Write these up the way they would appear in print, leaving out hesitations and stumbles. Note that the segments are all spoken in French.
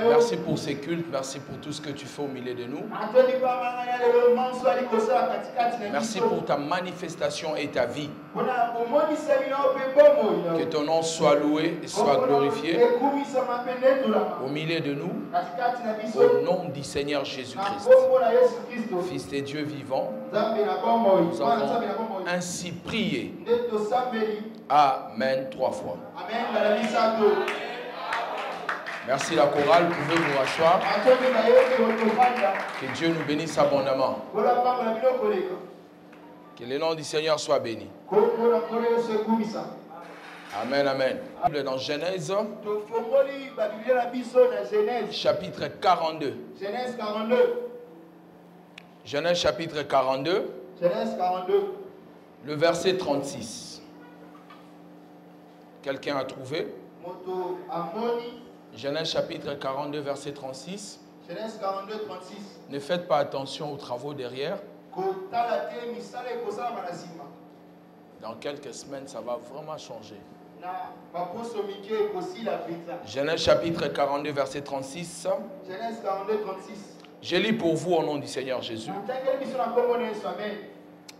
Merci pour ces cultes, merci pour tout ce que tu fais au milieu de nous. Merci pour ta manifestation et ta vie. Que ton nom soit loué et soit glorifié au milieu de nous, au nom du Seigneur Jésus-Christ. Fils de Dieu vivant, nous avons ainsi prié. Amen 3 fois. Merci la chorale, vous pouvez vous rasseoir. Que Dieu nous bénisse abondamment. Que le nom du Seigneur soit béni. Amen, amen. Dans Genèse, chapitre 42. Genèse 42. Genèse chapitre 42. Genèse 42. Le verset 36. Quelqu'un a trouvé? Genèse chapitre 42, verset 36. Genèse 42, 36. Ne faites pas attention aux travaux derrière. Dans quelques semaines, ça va vraiment changer. Genèse chapitre 42, verset 36. Genèse 42, 36. Je lis pour vous au nom du Seigneur Jésus.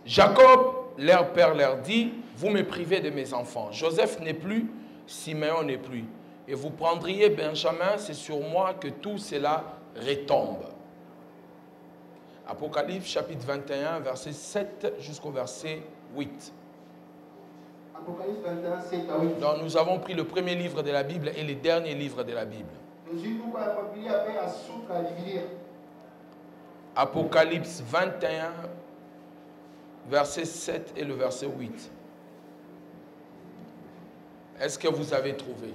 Jacob, leur père, leur dit, vous me privez de mes enfants. Joseph n'est plus, Siméon n'est plus. Et vous prendriez Benjamin, c'est sur moi que tout cela retombe. Apocalypse chapitre 21, verset 7 jusqu'au verset 8. Apocalypse 21, 7 à 8. Donc nous avons pris le premier livre de la Bible et le dernier livre de la Bible. Apocalypse 21, verset 7 et le verset 8. Est-ce que vous avez trouvé?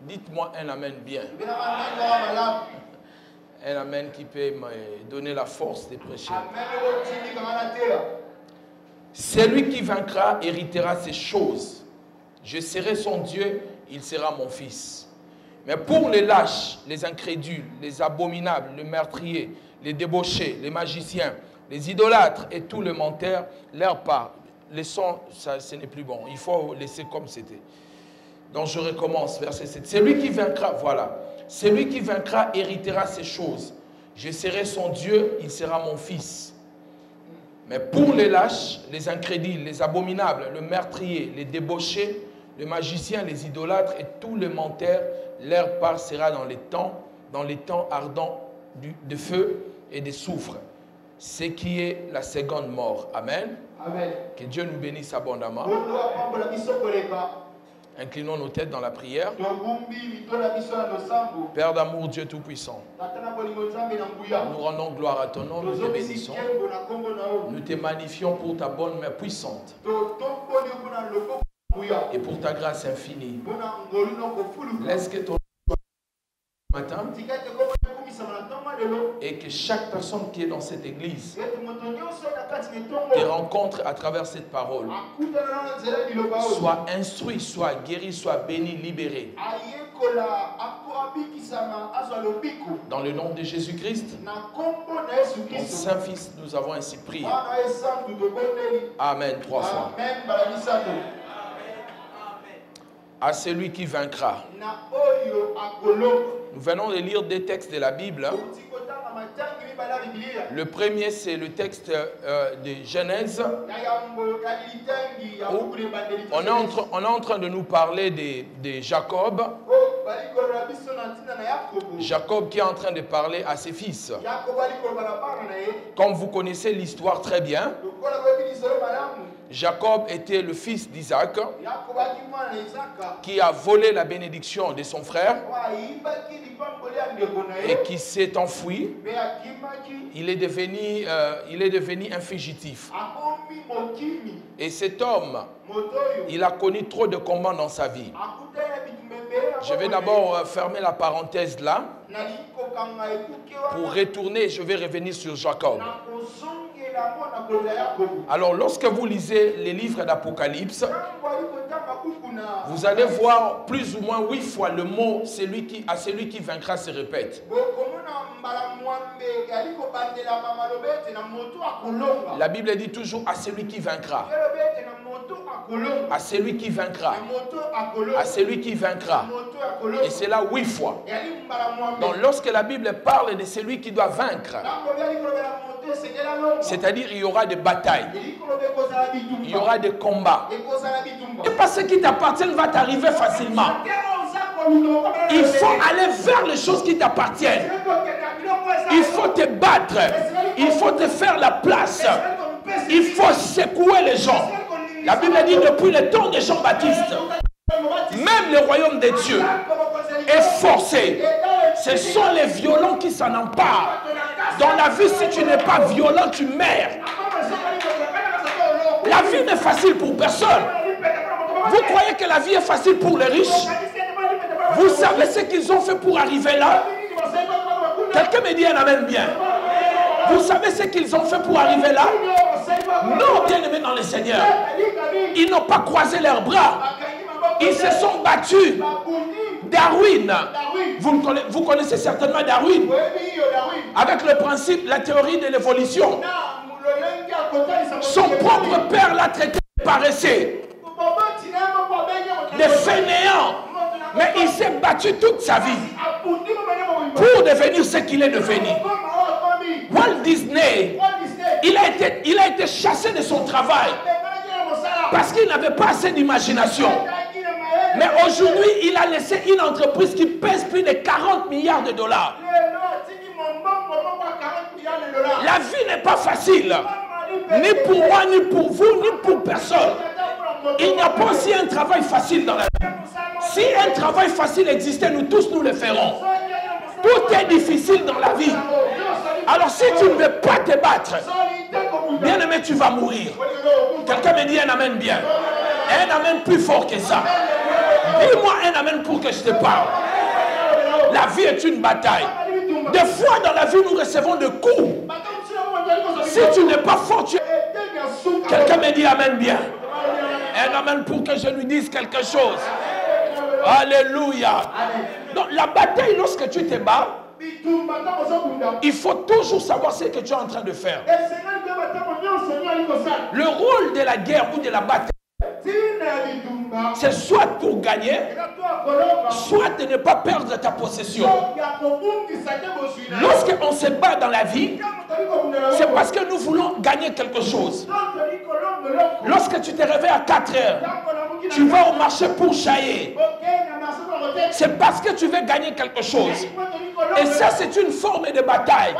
Dites-moi un amen bien. Un amen qui peut me donner la force de prêcher. Celui qui vaincra héritera ces choses. Je serai son Dieu, il sera mon fils. Mais pour les lâches, les incrédules, les abominables, les meurtriers, les débauchés, les magiciens, les idolâtres et tout le menteur, leur part. Laissons, ça, ce n'est plus bon. Il faut laisser comme c'était. Donc je recommence, verset 7. Celui qui vaincra, voilà. Celui qui vaincra héritera ces choses. Je serai son Dieu, il sera mon fils. Mais pour les lâches, les incrédules, les abominables, le meurtrier, les débauchés, les magiciens, les idolâtres et tous les menteurs, leur part sera dans les temps ardents de feu et de soufre. Ce qui est la seconde mort. Amen. Amen. Que Dieu nous bénisse abondamment. Inclinons nos têtes dans la prière. Père d'amour, Dieu Tout-Puissant, nous rendons gloire à ton nom, nous te bénissons. Nous te magnifions pour ta bonne main puissante et pour ta grâce infinie. Laisse que ton matin et que chaque personne qui est dans cette église te rencontre à travers cette parole, soit instruit, soit guéri, soit béni, libéré. Dans le nom de Jésus-Christ, ton Saint-Fils, nous avons ainsi prié. Amen 3 fois. À celui qui vaincra. Nous venons de lire des textes de la Bible. Le premier, c'est le texte de Genèse. On est en train de nous parler de Jacob. Jacob qui est en train de parler à ses fils. Comme vous connaissez l'histoire très bien, Jacob était le fils d'Isaac qui a volé la bénédiction de son frère et qui s'est enfui. Il est devenu un fugitif. Et cet homme, il a connu trop de combats dans sa vie. Je vais d'abord fermer la parenthèse là. Pour retourner, je vais revenir sur Jacob. Alors, lorsque vous lisez les livres d'Apocalypse, vous allez voir plus ou moins 8 fois le mot à celui qui vaincra se répète. La Bible dit toujours à celui qui vaincra. À celui qui vaincra. À celui qui vaincra. Et c'est là 8 fois. Donc lorsque la Bible parle de celui qui doit vaincre, c'est-à-dire il y aura des batailles, il y aura des combats. Et pas ce qui t'appartient va t'arriver facilement. Il faut aller vers les choses qui t'appartiennent. Il faut te battre. Il faut te faire la place. Il faut secouer les gens. La Bible dit depuis le temps de Jean-Baptiste, même le royaume des dieux est forcé. Ce sont les violents qui s'en emparent. Dans la vie, si tu n'es pas violent, tu meurs. La vie n'est facile pour personne. Vous croyez que la vie est facile pour les riches? Vous savez ce qu'ils ont fait pour arriver là? Quelqu'un me dit un amen bien. Vous savez ce qu'ils ont fait pour arriver là? Non, bien aimés dans le Seigneur. Ils n'ont pas croisé leurs bras. Ils se sont battus. Darwin, vous connaissez certainement Darwin, avec le principe, la théorie de l'évolution. Son propre père l'a traité de paresseux, de fainéant, mais il s'est battu toute sa vie pour devenir ce qu'il est devenu. Walt Disney, il a été chassé de son travail parce qu'il n'avait pas assez d'imagination. Mais aujourd'hui, il a laissé une entreprise qui pèse plus de 40 milliards de dollars. La vie n'est pas facile, ni pour moi, ni pour vous, ni pour personne. Il n'y a pas aussi un travail facile dans la vie. Si un travail facile existait, nous tous nous le ferons. Tout est difficile dans la vie. Alors si tu ne veux pas te battre, bien aimé, tu vas mourir. Quelqu'un me dit un amen bien. Un amen plus fort que ça. Dis-moi un amen pour que je te parle. La vie est une bataille. Des fois dans la vie, nous recevons des coups. Si tu n'es pas fort, tu... Quelqu'un me dit amen bien. Un amen pour que je lui dise quelque chose. Alléluia. Donc la bataille, lorsque tu te bats, il faut toujours savoir ce que tu es en train de faire. Le rôle de la guerre ou de la bataille, c'est soit pour gagner, soit de ne pas perdre ta possession. Lorsqu'on se bat dans la vie, c'est parce que nous voulons gagner quelque chose. Lorsque tu te réveilles à 4 heures, tu vas au marché pour chailler. C'est parce que tu veux gagner quelque chose. Et ça, c'est une forme de bataille.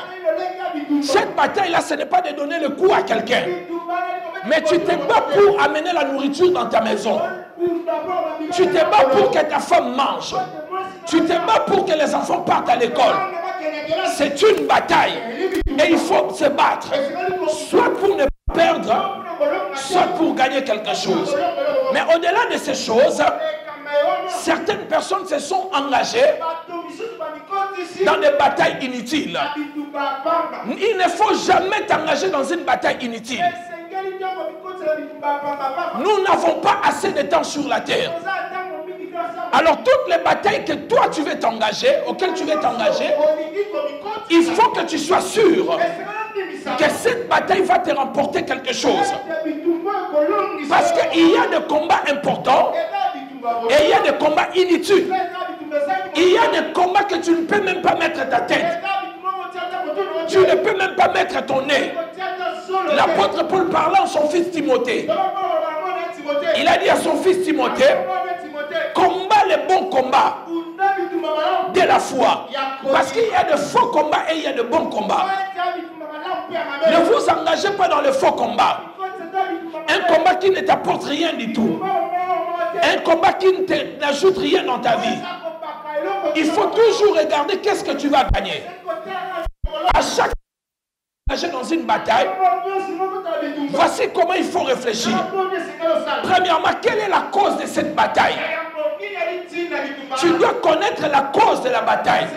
Cette bataille-là, ce n'est pas de donner le coup à quelqu'un. Mais tu te bats pour amener la nourriture dans ta maison. Tu te bats pour que ta femme mange. Tu te bats pour que les enfants partent à l'école. C'est une bataille. Et il faut se battre. Soit pour ne pas perdre, soit pour gagner quelque chose. Mais au-delà de ces choses, certaines personnes se sont engagées dans des batailles inutiles. Il ne faut jamais t'engager dans une bataille inutile. Nous n'avons pas assez de temps sur la terre. Alors toutes les batailles que toi tu veux t'engager, auxquelles tu veux t'engager, il faut que tu sois sûr que cette bataille va te remporter quelque chose. Parce qu'il y a des combats importants et il y a des combats inutiles. Il y a des combats que tu ne peux même pas mettre ta tête. Tu ne peux même pas mettre ton nez. L'apôtre Paul parlant à son fils Timothée, il a dit à son fils Timothée, combat les bons combats de la foi. Parce qu'il y a de faux combats et il y a de bons combats. Ne vous engagez pas dans le faux combat. Un combat qui ne t'apporte rien du tout. Un combat qui n'ajoute rien dans ta vie. Il faut toujours regarder qu'est-ce que tu vas gagner. À chaque fois dans une bataille, voici comment il faut réfléchir. Premièrement, quelle est la cause de cette bataille? Tu dois connaître la cause de la bataille.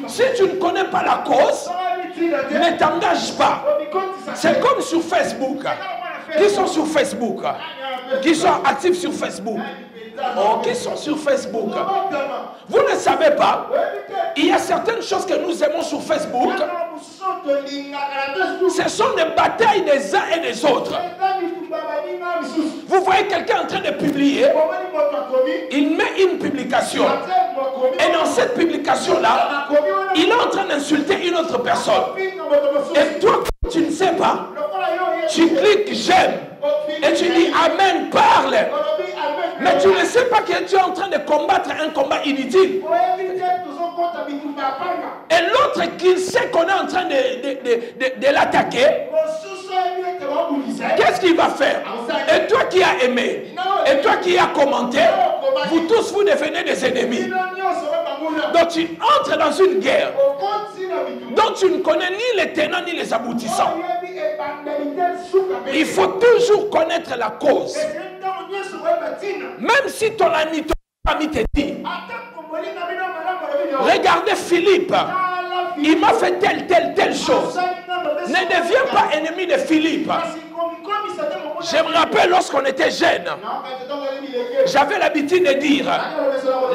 Si tu ne connais pas la cause, ne t'engage pas. C'est comme sur Facebook. Qui sont sur Facebook? Qui sont actifs sur Facebook? Oh, qui sont sur Facebook? Vous ne savez pas Il y a certaines choses que nous aimons sur Facebook. Ce sont des batailles des uns et des autres. Vous voyez quelqu'un en train de publier, il met une publication. Et dans cette publication-là, il est en train d'insulter une autre personne. Et toi, tu ne sais pas, tu cliques j'aime. Et tu dis Amen, parle. Mais tu ne sais pas que tu es en train de combattre un combat inutile. Et l'autre qui sait qu'on est en train de l'attaquer, qu'est-ce qu'il va faire? Et toi qui as aimé, et toi qui as commenté, vous tous vous devenez des ennemis. Donc tu entres dans une guerre dont tu ne connais ni les tenants ni les aboutissants. Il faut toujours connaître la cause. Même si ton ami te dit, regardez Philippe, il m'a fait telle chose. Ne deviens pas ennemi de Philippe. Je me rappelle lorsqu'on était jeunes, j'avais l'habitude de dire,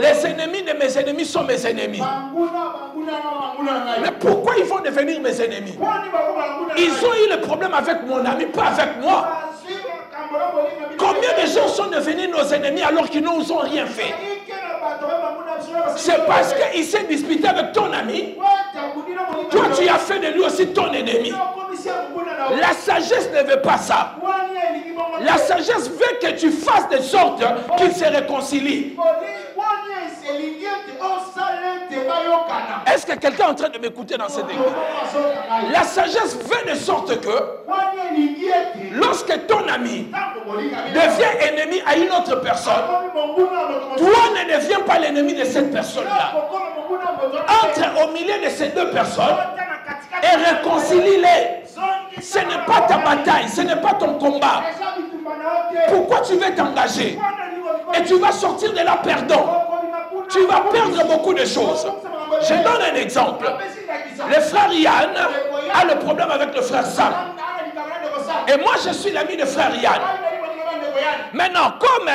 les ennemis de mes ennemis sont mes ennemis. Mais pourquoi ils vont devenir mes ennemis? Ils ont eu le problème avec mon ami, pas avec moi. Combien de gens sont devenus nos ennemis alors qu'ils ne nous ont rien fait? C'est parce qu'il s'est disputé avec ton ami. Toi, tu as fait de lui aussi ton ennemi. La sagesse ne veut pas ça. La sagesse veut que tu fasses de sorte qu'ils se réconcilient. Est-ce que quelqu'un est en train de m'écouter dans cette église? La sagesse veut de sorte que lorsque ton ami devient ennemi à une autre personne, toi ne deviens pas l'ennemi de cette personne-là. Entre au milieu de ces deux personnes et réconcilie-les. Ce n'est pas ta bataille, ce n'est pas ton combat. Pourquoi tu veux t'engager? Et tu vas sortir de là perdant. Tu vas perdre beaucoup de choses. Je donne un exemple. Le frère Yann a le problème avec le frère Sam. Et moi, je suis l'ami de frère Yann. Maintenant, comme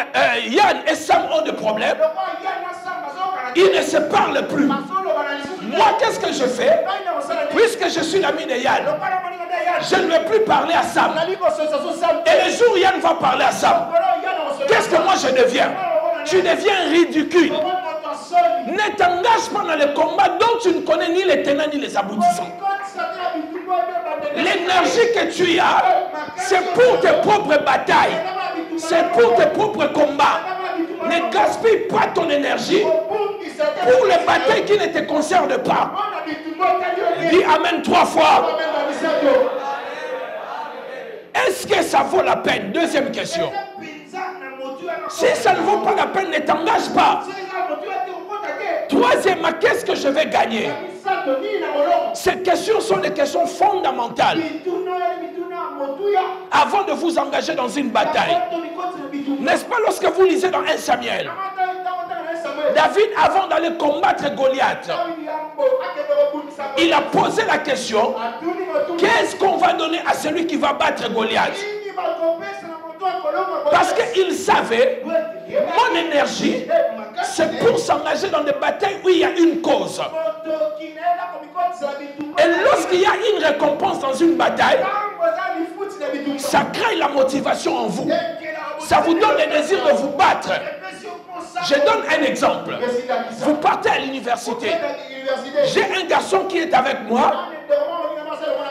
Yann et Sam ont des problèmes, ils ne se parlent plus. Moi, qu'est-ce que je fais? Puisque je suis l'ami de Yann, je ne vais plus parler à Sam. Et le jour où Yann va parler à Sam, qu'est-ce que moi je deviens? Tu deviens ridicule. Ne t'engage pas dans le combat dont tu ne connais ni les tenants ni les aboutissants. L'énergie que tu as, c'est pour tes propres batailles. C'est pour tes propres combats. Ne gaspille pas ton énergie pour les batailles qui ne te concernent pas. Dis Amen 3 fois. Est-ce que ça vaut la peine? Deuxième question. Si ça ne vaut pas la peine, ne t'engage pas. Troisièmement, qu'est-ce que je vais gagner? Ces questions sont des questions fondamentales. Avant de vous engager dans une bataille, n'est-ce pas lorsque vous lisez dans 1 Samuel, David, avant d'aller combattre Goliath, il a posé la question, qu'est-ce qu'on va donner à celui qui va battre Goliath? Parce qu'il savait, mon énergie, c'est pour s'engager dans des batailles où il y a une cause. Et lorsqu'il y a une récompense dans une bataille, ça crée la motivation en vous. Ça vous donne le désir de vous battre. Je donne un exemple. Vous partez à l'université. J'ai un garçon qui est avec moi,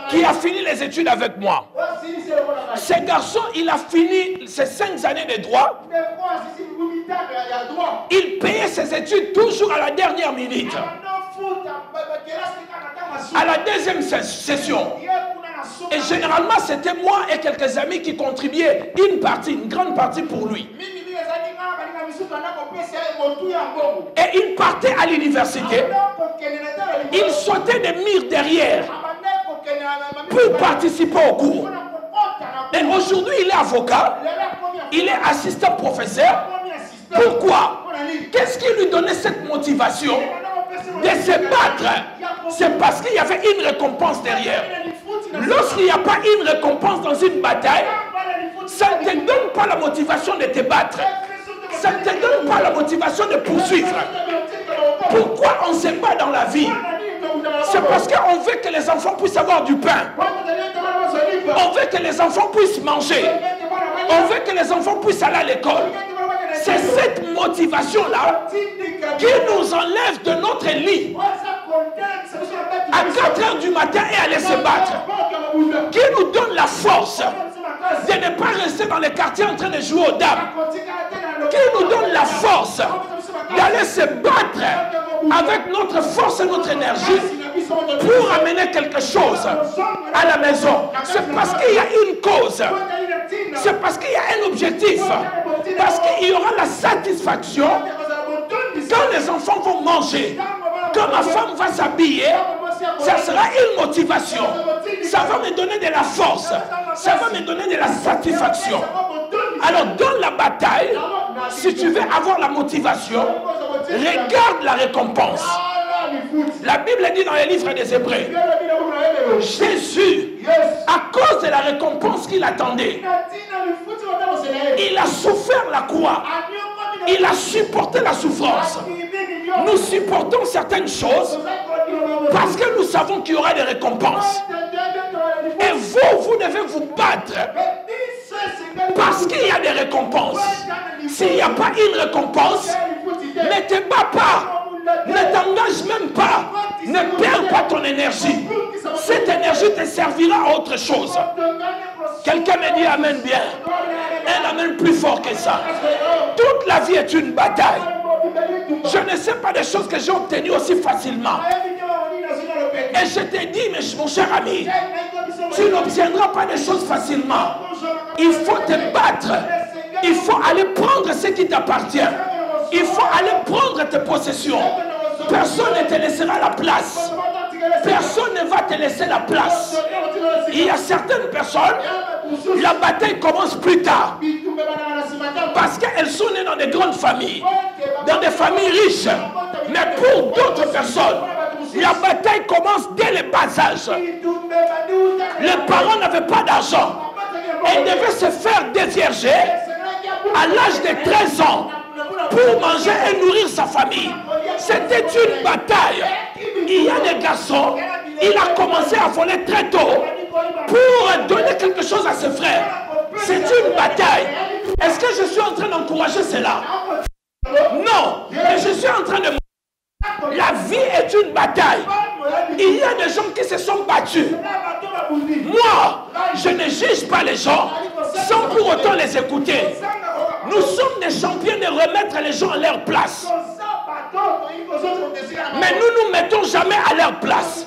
qui a fini les études avec moi. Ce garçon, il a fini ses 5 années de droit. Il payait ses études toujours à la dernière minute. À la deuxième session. Et généralement, c'était moi et quelques amis qui contribuaient une grande partie pour lui. Et il partait à l'université. Il sautait des murs derrière pour participer au cours. Et aujourd'hui, il est avocat. Il est assistant professeur. Pourquoi? Qu'est-ce qui lui donnait cette motivation de se battre? C'est parce qu'il y avait une récompense derrière. Lorsqu'il n'y a pas une récompense dans une bataille, ça ne te donne pas la motivation de te battre. Ça ne te donne pas la motivation de poursuivre. Pourquoi on se bat dans la vie? C'est parce qu'on veut que les enfants puissent avoir du pain. On veut que les enfants puissent manger. On veut que les enfants puissent aller à l'école. C'est cette motivation-là qui nous enlève de notre lit à 4 heures du matin et aller se battre. Qui nous donne la force de ne pas rester dans les quartiers en train de jouer aux dames. Qui nous donne la force d'aller se battre avec notre force et notre énergie pour amener quelque chose à la maison. C'est parce qu'il y a une cause. C'est parce qu'il y a un objectif. Parce qu'il y aura la satisfaction quand les enfants vont manger. Quand ma femme va s'habiller, ça sera une motivation. Ça va me donner de la force. Ça va me donner de la satisfaction. Alors dans la bataille, si tu veux avoir la motivation, regarde la récompense. La Bible dit dans les livres des Hébreux, Jésus, à cause de la récompense qu'il attendait, il a souffert la croix. Il a supporté la souffrance. Nous supportons certaines choses parce que nous savons qu'il y aura des récompenses. Et vous devez vous battre parce qu'il y a des récompenses. S'il n'y a pas une récompense, ne te bats pas. Ne t'engage même pas. Ne perds pas ton énergie. Cette énergie te servira à autre chose. Quelqu'un me dit amen bien. Un amen plus fort que ça. Toute la vie est une bataille. Je ne sais pas des choses que j'ai obtenues aussi facilement. Et je te dis, mais mon cher ami, tu n'obtiendras pas des choses facilement. Il faut te battre. Il faut aller prendre ce qui t'appartient. Il faut aller prendre tes possessions. Personne ne te laissera la place. Personne ne va te laisser la place. Il y a certaines personnes, la bataille commence plus tard. Parce qu'elles sont nées dans des grandes familles, dans des familles riches. Mais pour d'autres personnes, la bataille commence dès le bas âge. Les parents n'avaient pas d'argent. Ils devaient se faire dévierger à l'âge de 13 ans pour manger et nourrir sa famille. C'était une bataille. Il y a des garçons, il a commencé à voler très tôt pour donner quelque chose à ses frères. C'est une bataille. Est-ce que je suis en train d'encourager cela? Non, mais je suis en train de... La vie est une bataille. Il y a des gens qui se sont battus. Moi, je ne juge pas les gens sans pour autant les écouter. Nous sommes des champions de remettre les gens à leur place. Mais nous ne nous mettons jamais à leur place.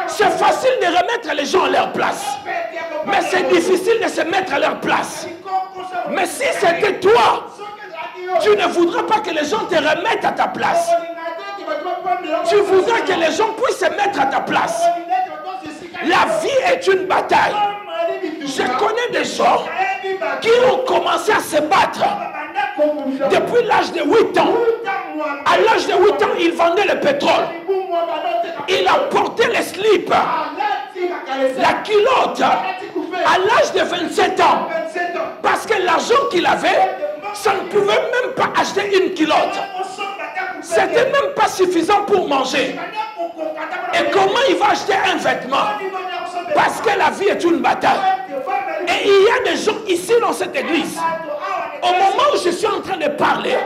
C'est facile de remettre les gens à leur place. Mais c'est difficile de se mettre à leur place. Mais si c'était toi, tu ne voudrais pas que les gens te remettent à ta place. Tu voudrais que les gens puissent se mettre à ta place. La vie est une bataille. Je connais des gens qui ont commencé à se battre depuis l'âge de 8 ans. À l'âge de 8 ans, il vendait le pétrole. Il a porté les slips, la culotte, à l'âge de 27 ans. Parce que l'argent qu'il avait, ça ne pouvait même pas acheter une culotte. C'était même pas suffisant pour manger. Et comment il va acheter un vêtement? Parce que la vie est une bataille. Et il y a des gens ici dans cette église. Au moment où je suis en train de parler,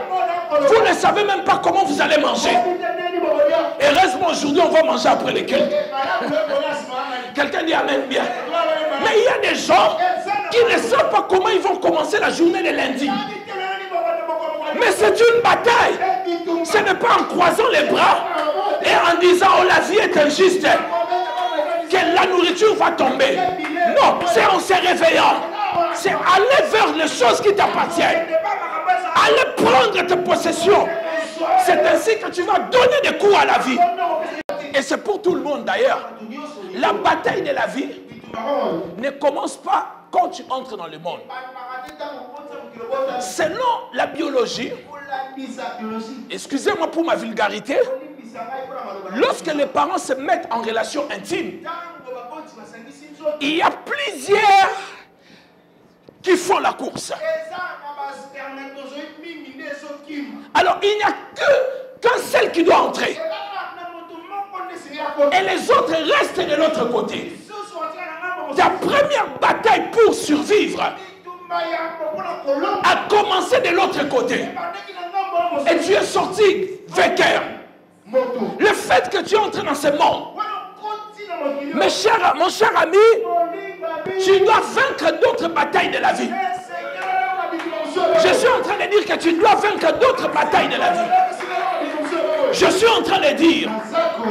vous ne savez même pas comment vous allez manger. Heureusement, aujourd'hui, on va manger après les cultes. Quelqu'un dit amen bien. Mais il y a des gens qui ne savent pas comment ils vont commencer la journée de lundi. Mais c'est une bataille. Ce n'est pas en croisant les bras et en disant oh la vie est injuste que la nourriture va tomber. Non, c'est en se réveillant. C'est aller vers les choses qui t'appartiennent. Aller prendre tes possessions. C'est ainsi que tu vas donner des coups à la vie. Et c'est pour tout le monde d'ailleurs. La bataille de la vie ne commence pas quand tu entres dans le monde. Selon la biologie, excusez-moi pour ma vulgarité, lorsque les parents se mettent en relation intime, il y a plusieurs qui font la course. Alors il n'y a que Quand celle qui doit entrer et les autres restent de l'autre côté. Ta première bataille pour survivre a commencé de l'autre côté. Et tu es sorti vainqueur. Le fait que tu entres dans ce monde, mon cher ami, tu dois vaincre d'autres batailles de la vie. Je suis en train de dire que tu dois vaincre d'autres batailles de la vie. Je suis en train de dire,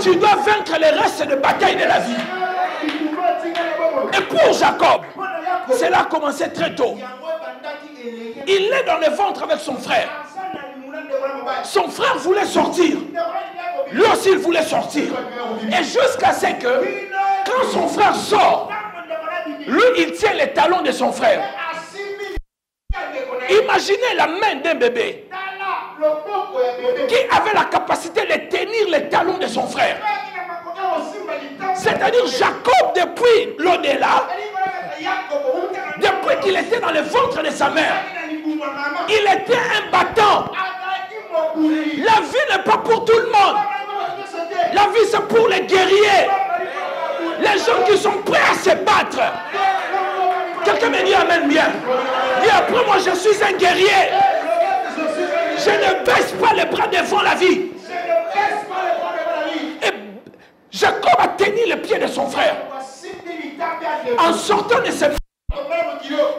tu dois vaincre les restes de batailles de la vie. Et pour Jacob, cela a commencé très tôt. Il est dans le ventre avec son frère. Son frère voulait sortir. Lui aussi, il voulait sortir. Et jusqu'à ce que, quand son frère sort, lui, il tient les talons de son frère. Imaginez la main d'un bébé qui avait la capacité de tenir les talons de son frère. C'est-à-dire Jacob, depuis l'au-delà, depuis qu'il était dans le ventre de sa mère, il était un battant. La vie n'est pas pour tout le monde. La vie, c'est pour les guerriers. Les gens qui sont prêts à se battre. Quelqu'un me dit amen bien. Dis après moi, je suis un guerrier. Je ne baisse pas les bras devant la vie. Et Jacob a tenu le pied de son frère. En sortant de ses mains,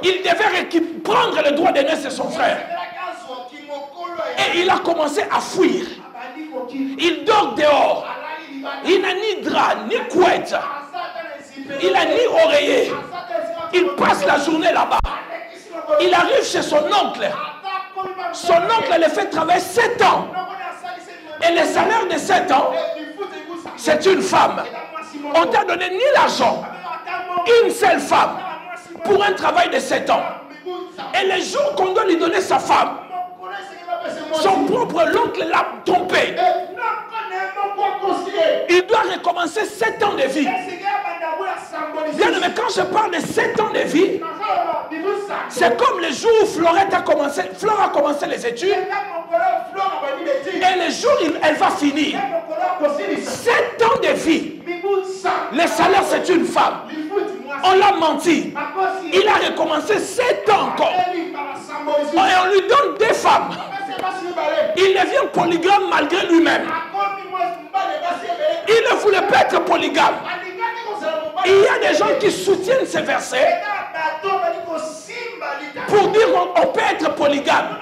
il devait prendre le droit d'aînesse de son frère. Et il a commencé à fuir. Il dort dehors. Il n'a ni drap, ni couette. Il n'a ni oreiller. Il passe la journée là-bas. Il arrive chez son oncle. Son oncle le fait travailler 7 ans. Et le salaire de 7 ans, c'est une femme. On t'a donné ni l'argent, une seule femme, pour un travail de 7 ans. Et le jour qu'on doit lui donner sa femme, son propre oncle l'a trompé. Il doit recommencer 7 ans de vie. Bien, mais quand je parle de 7 ans de vie, c'est comme le jour où Flore a commencé les études. Et le jour où elle va finir. 7 ans de vie. Le salaire, c'est une femme. On l'a menti. Il a recommencé 7 ans encore. Et on lui donne 2 femmes. Il devient polygame malgré lui-même. Il ne voulait pas être polygame. Il y a des gens qui soutiennent ces versets pour dire qu'on peut être polygame.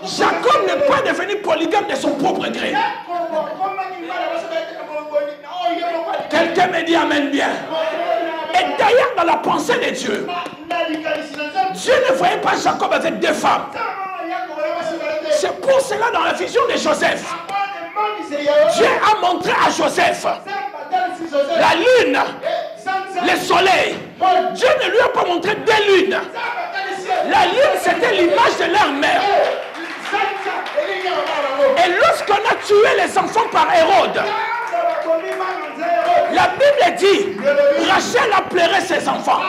Jacob n'est pas devenu polygame de son propre gré. Quelqu'un me dit amen bien. Et d'ailleurs dans la pensée de Dieu, Dieu ne voyait pas Jacob avec 2 femmes. C'est pour cela dans la vision de Joseph, Dieu a montré à Joseph la lune, le soleil. Dieu ne lui a pas montré 2 lunes. La lune, c'était l'image de leur mère. Et lorsqu'on a tué les enfants par Hérode, la Bible dit, Rachel a pleuré ses enfants.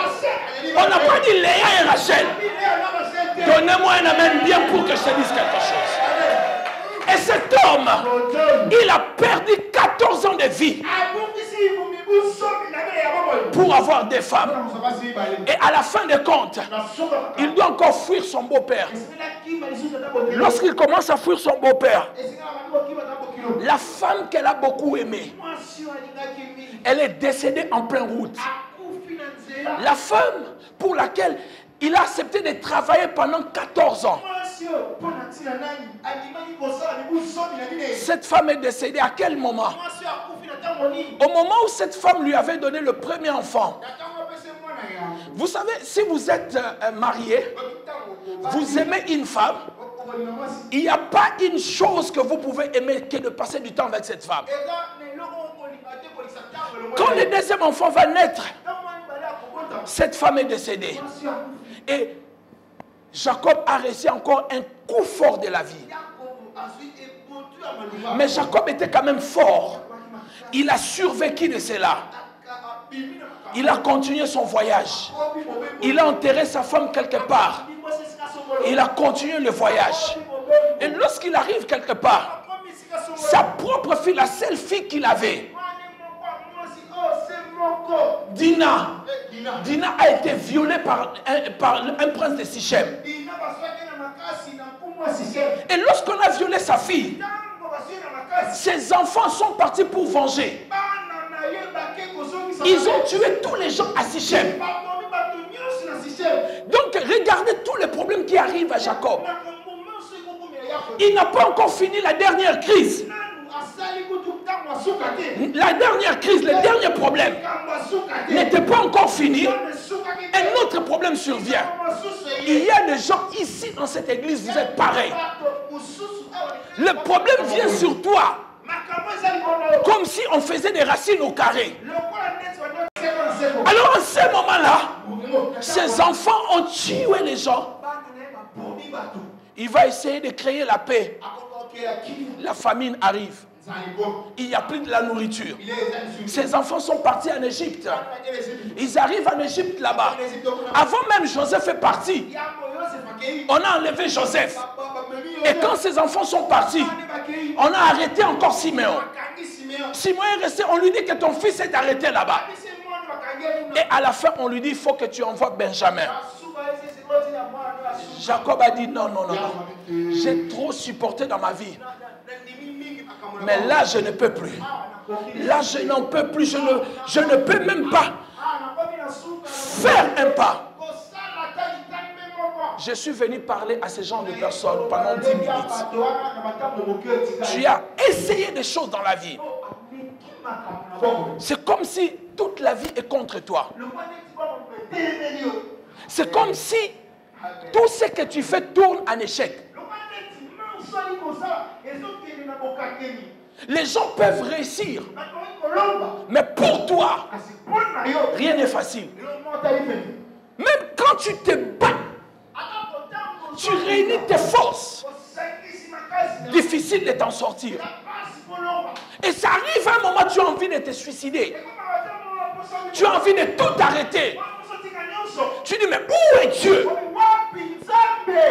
On n'a pas dit Léa et Rachel. Donnez-moi un amen bien pour que je te dise quelque chose. Et cet homme, il a perdu 14 ans de vie pour avoir des femmes. Et à la fin de compte, il doit encore fuir son beau-père. Lorsqu'il commence à fuir son beau-père, la femme qu'elle a beaucoup aimée, elle est décédée en pleine route. La femme pour laquelle il a accepté de travailler pendant 14 ans. Cette femme est décédée à quel moment? Au moment où cette femme lui avait donné le premier enfant. Vous savez, si vous êtes marié, vous aimez une femme, il n'y a pas une chose que vous pouvez aimer que de passer du temps avec cette femme. Quand le deuxième enfant va naître, cette femme est décédée. Et Jacob a reçu encore un coup fort de la vie. Mais Jacob était quand même fort. Il a survécu de cela. Il a continué son voyage. Il a enterré sa femme quelque part. Il a continué le voyage. Et lorsqu'il arrive quelque part, Sa propre fille, la seule fille qu'il avait, Dina. Dina a été violée par un prince de Sichem. Et lorsqu'on a violé sa fille, ses enfants sont partis pour venger. Ils ont tué tous les gens à Sichem. Donc regardez tous les problèmes qui arrivent à Jacob. Il n'a pas encore fini la dernière crise. La dernière crise, le dernier problème n'était pas encore fini. Un autre problème survient. Il y a des gens ici dans cette église, vous êtes pareils. Le problème vient sur toi. Comme si on faisait des racines au carré. Alors en ce moment-là, ces enfants ont tué les gens. Il va essayer de créer la paix. La famine arrive. Il n'y a plus de la nourriture. Ces enfants sont partis en Égypte. Ils arrivent en Égypte là-bas. Avant même Joseph est parti, on a enlevé Joseph. Et quand ces enfants sont partis, on a arrêté encore Siméon. Siméon est resté, on lui dit que ton fils est arrêté là-bas. Et à la fin, on lui dit, il faut que tu envoies Benjamin. Jacob a dit, non, non, non, non. J'ai trop supporté dans ma vie. Mais là, je ne peux plus. Là, je n'en peux plus. Je ne peux même pas faire un pas. Je suis venu parler à ces gens de personnes pendant 10 minutes. Tu as essayé des choses dans la vie. C'est comme si toute la vie est contre toi. C'est comme si tout ce que tu fais tourne en échec. Les gens peuvent réussir, mais pour toi, rien n'est facile. Même quand tu te bats, tu réunis tes forces. Difficile de t'en sortir. Et ça arrive à un moment, tu as envie de te suicider. Tu as envie de tout arrêter. Tu dis, mais où est Dieu?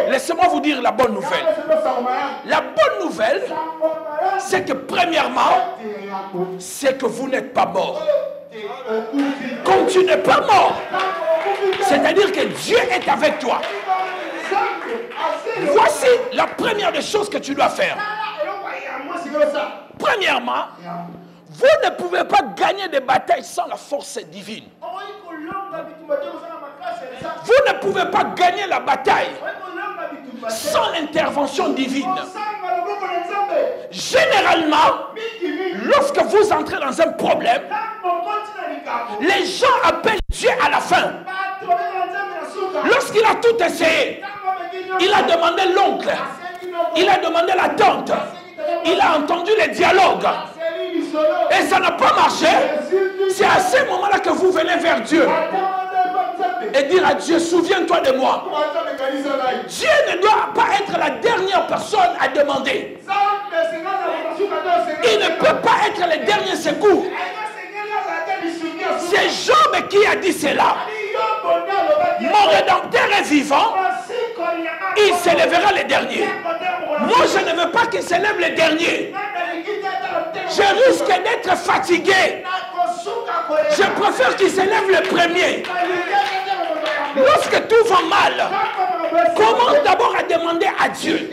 Laissez-moi vous dire la bonne nouvelle. La bonne nouvelle, c'est que premièrement, c'est que vous n'êtes pas mort. Comme tu n'es pas mort, c'est-à-dire que Dieu est avec toi. Voici la première des choses que tu dois faire. Premièrement, vous ne pouvez pas gagner des batailles sans la force divine. Vous ne pouvez pas gagner la bataille sans l'intervention divine. Généralement, lorsque vous entrez dans un problème, les gens appellent Dieu à la fin. Lorsqu'il a tout essayé, il a demandé l'oncle, il a demandé la tante, il a entendu les dialogues et ça n'a pas marché. C'est à ce moment-là que vous venez vers Dieu et dire à Dieu, souviens-toi de moi. Dieu ne doit pas être la dernière personne à demander. Il ne peut pas être le dernier secours. C'est Job qui a dit cela. Mon Rédempteur est vivant, il s'élèvera le dernier. Moi, je ne veux pas qu'il s'élève le dernier. Je risque d'être fatigué. Je préfère qu'il s'élève le premier. Lorsque tout va mal, commence d'abord à demander à Dieu.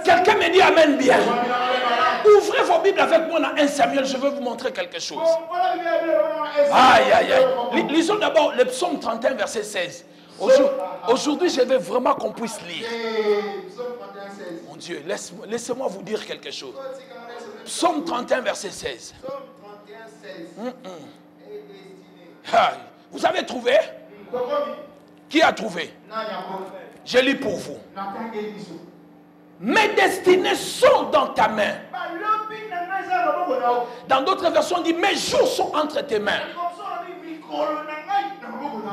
Quelqu'un me dit amen bien. Ouvrez vos Bibles avec moi dans 1 Samuel, je veux vous montrer quelque chose. Aïe, aïe, aïe. Lisons d'abord le psaume 31, verset 16. Aujourd'hui, je veux vraiment qu'on puisse lire. Mon Dieu, laissez-moi vous dire quelque chose. Psaume 31, verset 16. Vous avez trouvé? Qui a trouvé? Je lis pour vous. Mes destinées sont dans ta main. Dans d'autres versions, on dit mes jours sont entre tes mains.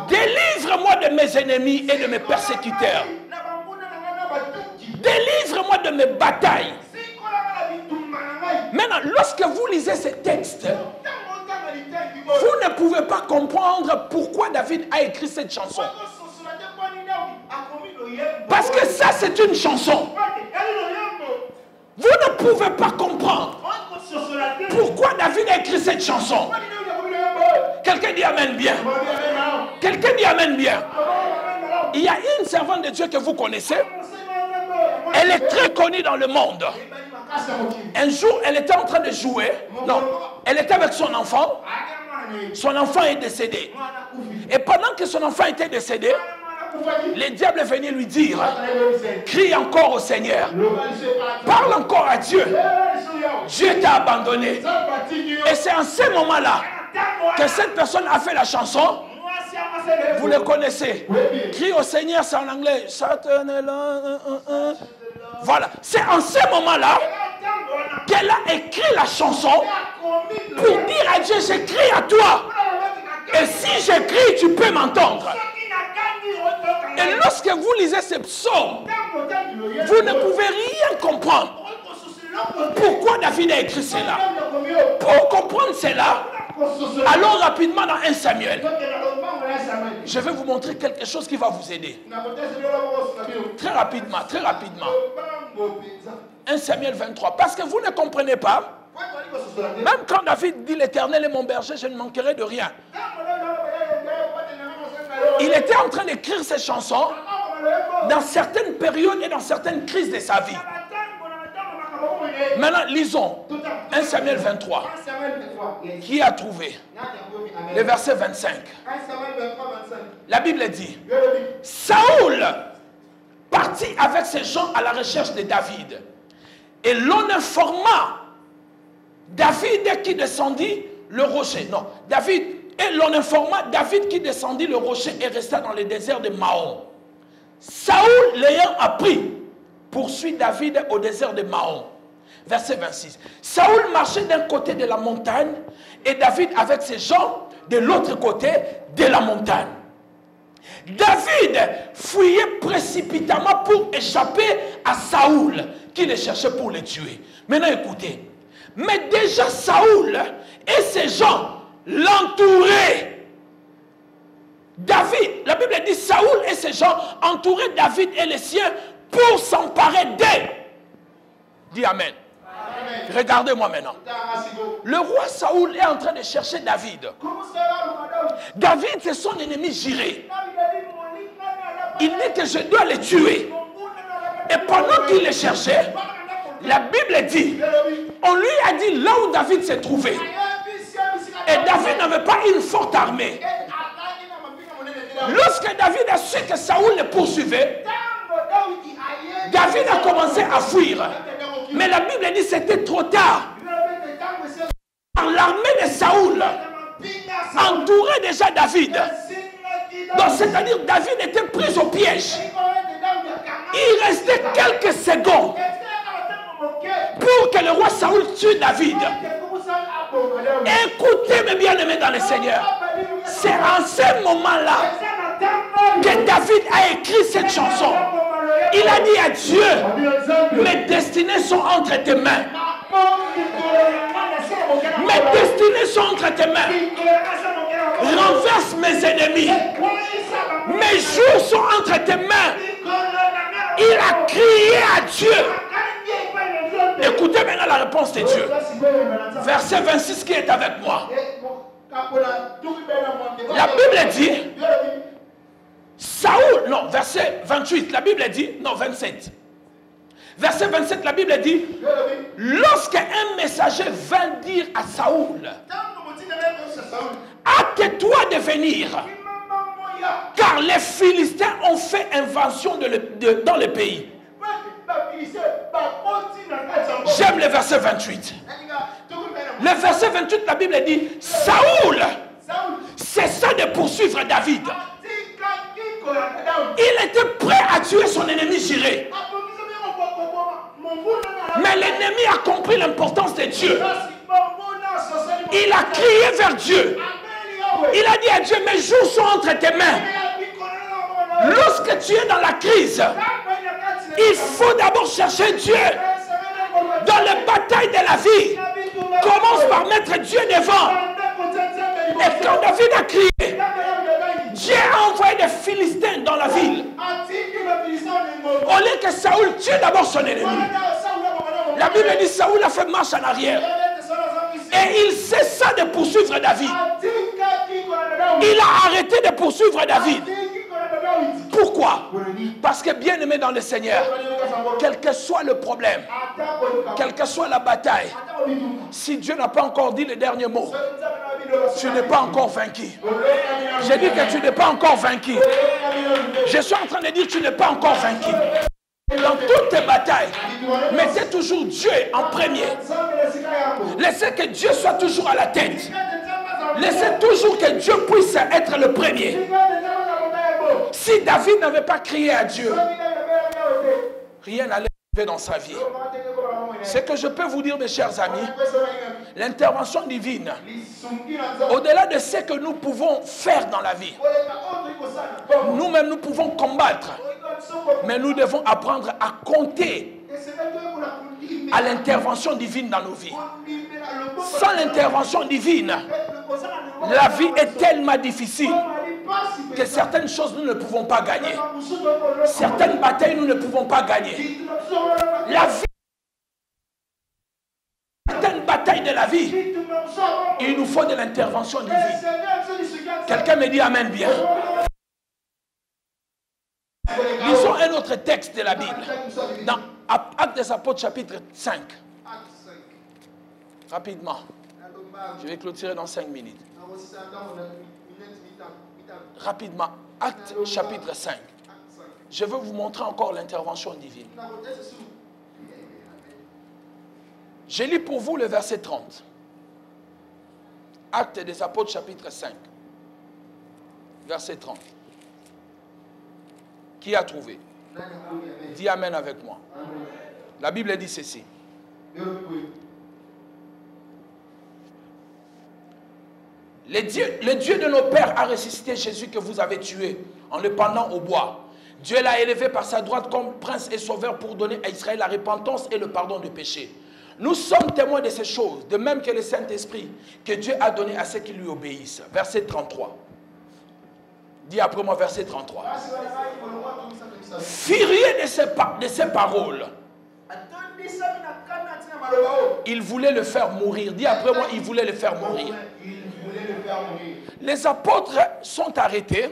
Délivre-moi de mes ennemis et de mes persécuteurs. Délivre-moi de mes batailles. Maintenant, lorsque vous lisez ces textes, vous ne pouvez pas comprendre pourquoi David a écrit cette chanson. Parce que ça, c'est une chanson. Vous ne pouvez pas comprendre pourquoi David a écrit cette chanson. Quelqu'un dit Amen bien. Quelqu'un dit Amen bien. Il y a une servante de Dieu que vous connaissez. Elle est très connue dans le monde. Un jour, elle était en train de jouer. Non, elle était avec son enfant. Son enfant est décédé. Et pendant que son enfant était décédé, le diable est venu lui dire, crie encore au Seigneur. Parle encore à Dieu. Dieu t'a abandonné. Et c'est en ce moment-là que cette personne a fait la chanson. Vous le connaissez. Crie au Seigneur, c'est en anglais. Voilà. C'est en ce moment-là qu'elle a écrit la chanson pour dire à Dieu, j'écris à toi. Et si j'écris, tu peux m'entendre. Et lorsque vous lisez ces psaumes, vous ne pouvez rien comprendre. Pourquoi David a écrit cela? Pour comprendre cela, allons rapidement dans 1 Samuel. Je vais vous montrer quelque chose qui va vous aider. Très rapidement, très rapidement. 1 Samuel 23. Parce que vous ne comprenez pas. Même quand David dit l'Éternel est mon berger, je ne manquerai de rien. Il était en train d'écrire ces chansons dans certaines périodes et dans certaines crises de sa vie. Maintenant, lisons 1 Samuel 23. Qui a trouvé? Le verset 25. La Bible dit, Saoul partit avec ses gens à la recherche de David. Et l'on informa David qui descendit le rocher. Non, et l'on informa David qui descendit le rocher et resta dans le désert de Maon. Saoul, l'ayant appris, poursuit David au désert de Maon. Verset 26. Saoul marchait d'un côté de la montagne et David avec ses gens de l'autre côté de la montagne. David fuyait précipitamment pour échapper à Saoul qui le cherchait pour le tuer. Maintenant écoutez. Mais déjà Saoul et ses gens l'entouraient. David, la Bible dit Saoul et ses gens entouraient David et les siens pour s'emparer d'eux. Dis Amen. Regardez-moi maintenant. Le roi Saoul est en train de chercher David. David, c'est son ennemi juré. Il dit que je dois le tuer. Et pendant qu'il le cherchait, la Bible dit, on lui a dit là où David s'est trouvé. Et David n'avait pas une forte armée. Lorsque David a su que Saoul le poursuivait, David a commencé à fuir. Mais la Bible dit que c'était trop tard. L'armée de Saoul entourait déjà David. Donc c'est-à-dire David était pris au piège. Il restait quelques secondes pour que le roi Saoul tue David. Écoutez mes bien-aimés dans le Seigneur. C'est en ce moment-là que David a écrit cette chanson. Il a dit à Dieu, mes destinées sont entre tes mains. Mes destinées sont entre tes mains. Renverse mes ennemis. Mes jours sont entre tes mains. Il a crié à Dieu. Écoutez maintenant la réponse de Dieu. Verset 26 qui est avec moi. La Bible dit, Saoul, non, verset 28, la Bible dit, non, 27. Verset 27, la Bible dit, lorsqu'un messager vint dire à Saoul, hâte-toi de venir, car les Philistins ont fait invasion dans le pays. J'aime le verset 28. Le verset 28, la Bible dit, Saoul cessa de poursuivre David. Il était prêt à tuer son ennemi juré. Mais l'ennemi a compris l'importance de Dieu. Il a crié vers Dieu. Il a dit à Dieu, mes jours sont entre tes mains. Lorsque tu es dans la crise, il faut d'abord chercher Dieu. Dans les batailles de la vie, commence par mettre Dieu devant. Et quand David a crié, Dieu a envoyé des Philistins dans la ville. Au lieu que Saoul tue d'abord son ennemi, La Bible dit Saoul a fait marche en arrière. Et il cessa de poursuivre David. Il a arrêté de poursuivre David. Pourquoi? Parce que bien aimé dans le Seigneur, quel que soit le problème, quelle que soit la bataille, si Dieu n'a pas encore dit le dernier mot, tu n'es pas encore vaincu. J'ai dit que tu n'es pas encore vaincu. Je suis en train de dire que tu n'es pas encore vaincu. Dans toutes tes batailles, mettez toujours Dieu en premier. Laissez que Dieu soit toujours à la tête. Laissez toujours que Dieu puisse être le premier. Si David n'avait pas crié à Dieu, rien n'allait arriver dans sa vie. Ce que je peux vous dire, mes chers amis, l'intervention divine, au-delà de ce que nous pouvons faire dans la vie, nous-mêmes nous pouvons combattre, mais nous devons apprendre à compter à l'intervention divine dans nos vies. Sans l'intervention divine, la vie est tellement difficile que certaines choses nous ne pouvons pas gagner. Certaines batailles nous ne pouvons pas gagner. La vie, certaines batailles de la vie, il nous faut de l'intervention divine. Quelqu'un me dit amen bien. Lisons un autre texte de la Bible. Dans Actes des Apôtres chapitre 5. Rapidement. Je vais clôturer dans 5 minutes. Rapidement. Actes chapitre 5. Je veux vous montrer encore l'intervention divine. Je lis pour vous le verset 30. Actes des Apôtres chapitre 5. Verset 30. Qui a trouvé? Dis amen avec moi. La Bible dit ceci. Le Dieu de nos pères a ressuscité Jésus que vous avez tué en le pendant au bois. Dieu l'a élevé par sa droite comme prince et sauveur pour donner à Israël la repentance et le pardon du péché. Nous sommes témoins de ces choses, de même que le Saint-Esprit que Dieu a donné à ceux qui lui obéissent. Verset 33. Dis après moi verset 33. Furieux de ces paroles, il voulait le faire mourir. Dis après moi, il voulait le faire mourir. Les apôtres sont arrêtés.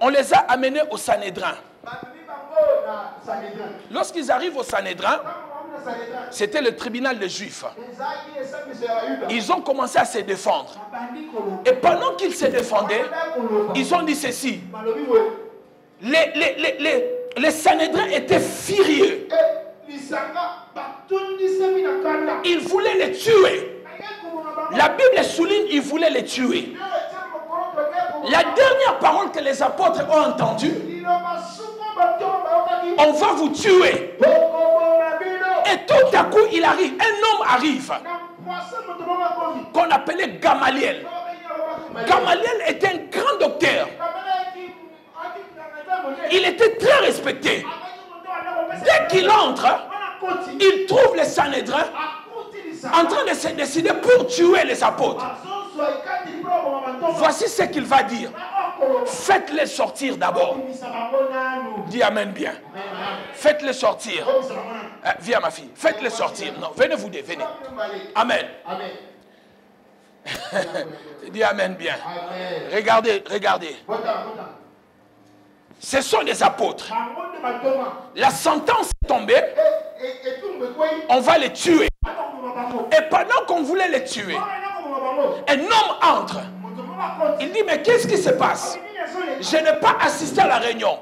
On les a amenés au Sanhédrin. Lorsqu'ils arrivent au Sanhédrin, c'était le tribunal des Juifs. Ils ont commencé à se défendre. Et pendant qu'ils se défendaient, ils ont dit ceci. Les Sanhédrins étaient furieux. Ils voulaient les tuer. La Bible souligne qu'ils voulaient les tuer. La dernière parole que les apôtres ont entendue, on va vous tuer. Et tout à coup, il arrive, un homme arrive, qu'on appelait Gamaliel. Gamaliel était un grand docteur. Il était très respecté. Dès qu'il entre, il trouve les Sanhédrins en train de se décider pour tuer les apôtres. Voici ce qu'il va dire. Faites-les sortir d'abord. Dis amen bien. Faites-les sortir. Viens ma fille. Faites-les sortir. Non, venez vous deux, venez. Amen. Dis amen bien. Regardez, regardez. Ce sont des apôtres. La sentence est tombée. On va les tuer. Et pendant qu'on voulait les tuer, un homme entre. Il dit, mais qu'est-ce qui se passe? Je n'ai pas assisté à la réunion.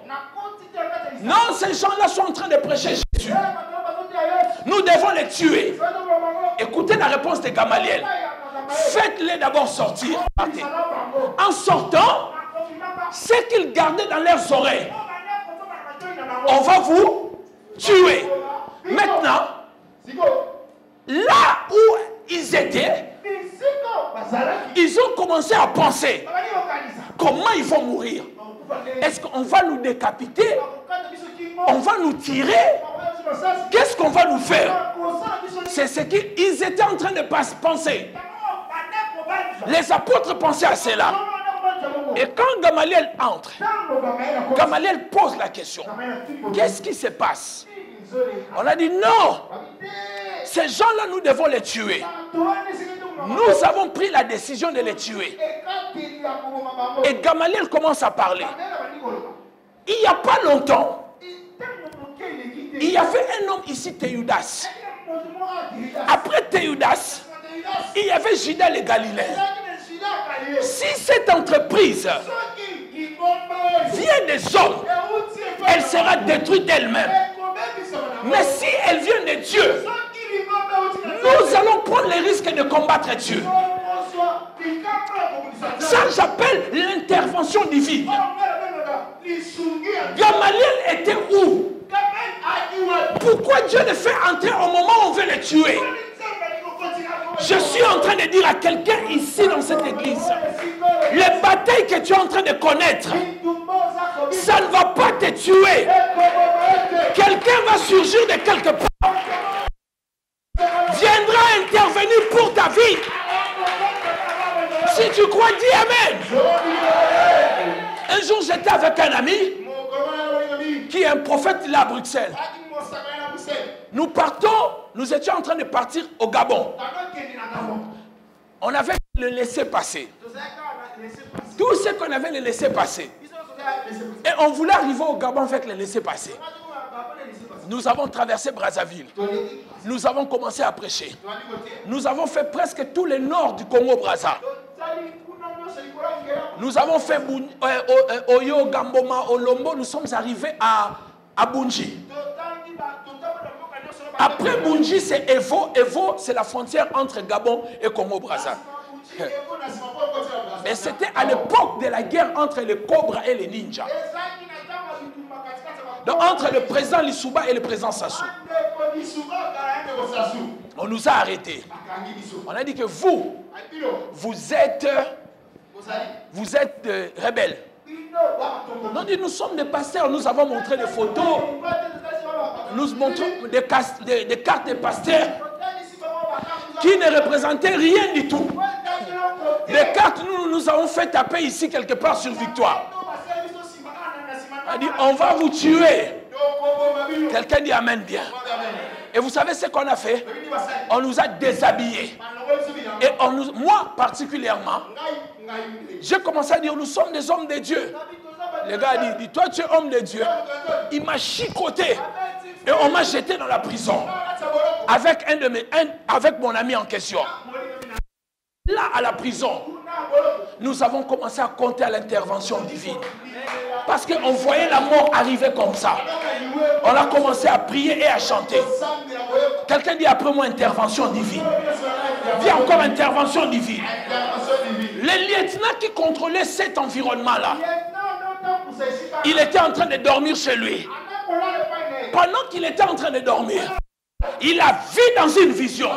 Non, ces gens-là sont en train de prêcher Jésus. Nous devons les tuer. Écoutez la réponse de Gamaliel. Faites-les d'abord sortir. En sortant, ce qu'ils gardaient dans leurs oreilles, on va vous tuer. Maintenant, là où ils étaient, ils ont commencé à penser comment ils vont mourir. Est-ce qu'on va nous décapiter? On va nous tirer? Qu'est-ce qu'on va nous faire? C'est ce qu'ils étaient en train de penser. Les apôtres pensaient à cela. Et quand Gamaliel entre, Gamaliel pose la question. Qu'est-ce qui se passe? On a dit non. Ces gens-là, nous devons les tuer. Nous avons pris la décision de les tuer. Et Gamaliel commence à parler. Il n'y a pas longtemps, il y avait un homme ici, Théudas. Après Théudas, il y avait Judas le Galilée. Si cette entreprise vient des hommes, elle sera détruite d'elle-même. Mais si elle vient de Dieu, nous allons prendre les risques de combattre Dieu. Ça, j'appelle l'intervention divine. Gamaliel était où? Pourquoi Dieu le fait entrer au moment où on veut le tuer? Je suis en train de dire à quelqu'un ici dans cette église, les batailles que tu es en train de connaître, ça ne va pas te tuer. Quelqu'un va surgir de quelque part, viendra intervenir pour ta vie. Si tu crois, dis Amen. Un jour, j'étais avec un ami qui est un prophète là à Bruxelles. Nous partons, nous étions en train de partir au Gabon. On avait le laissé passer. Tout ce qu'on avait le laissé passer. Et on voulait arriver au Gabon avec le laissé passer. Nous avons traversé Brazzaville. Nous avons commencé à prêcher. Nous avons fait presque tout le nord du Congo-Brazza. Nous avons fait Oyo, Gamboma, Olombo. Nous sommes arrivés à Bunji. Après Bunji, c'est Evo. Evo, c'est la frontière entre Gabon et Congo-Brazza. Et c'était à l'époque de la guerre entre les Cobras et les Ninjas. Donc entre le président Lissouba et le président Sassou. On nous a arrêtés. On a dit que vous êtes rebelles. On a dit nous sommes des pasteurs, nous avons montré des photos. Nous montrons des cartes de pasteurs qui ne représentaient rien du tout. Les cartes, nous avons fait taper ici quelque part sur Victoire. On a dit, on va vous tuer. Quelqu'un dit Amen bien. Et vous savez ce qu'on a fait? On nous a déshabillés. Et moi particulièrement, j'ai commencé à dire, nous sommes des hommes de Dieu. Le gars a dit, toi tu es homme de Dieu. Il m'a chicoté. Et on m'a jeté dans la prison. Avec mon ami en question. Là, à la prison, nous avons commencé à compter à l'intervention divine. Parce qu'on voyait la mort arriver comme ça. On a commencé à prier et à chanter. Quelqu'un dit après moi intervention divine. Dis encore intervention divine. Les lieutenants qui contrôlaient cet environnement-là, il était en train de dormir chez lui. Pendant qu'il était en train de dormir, il a vu dans une vision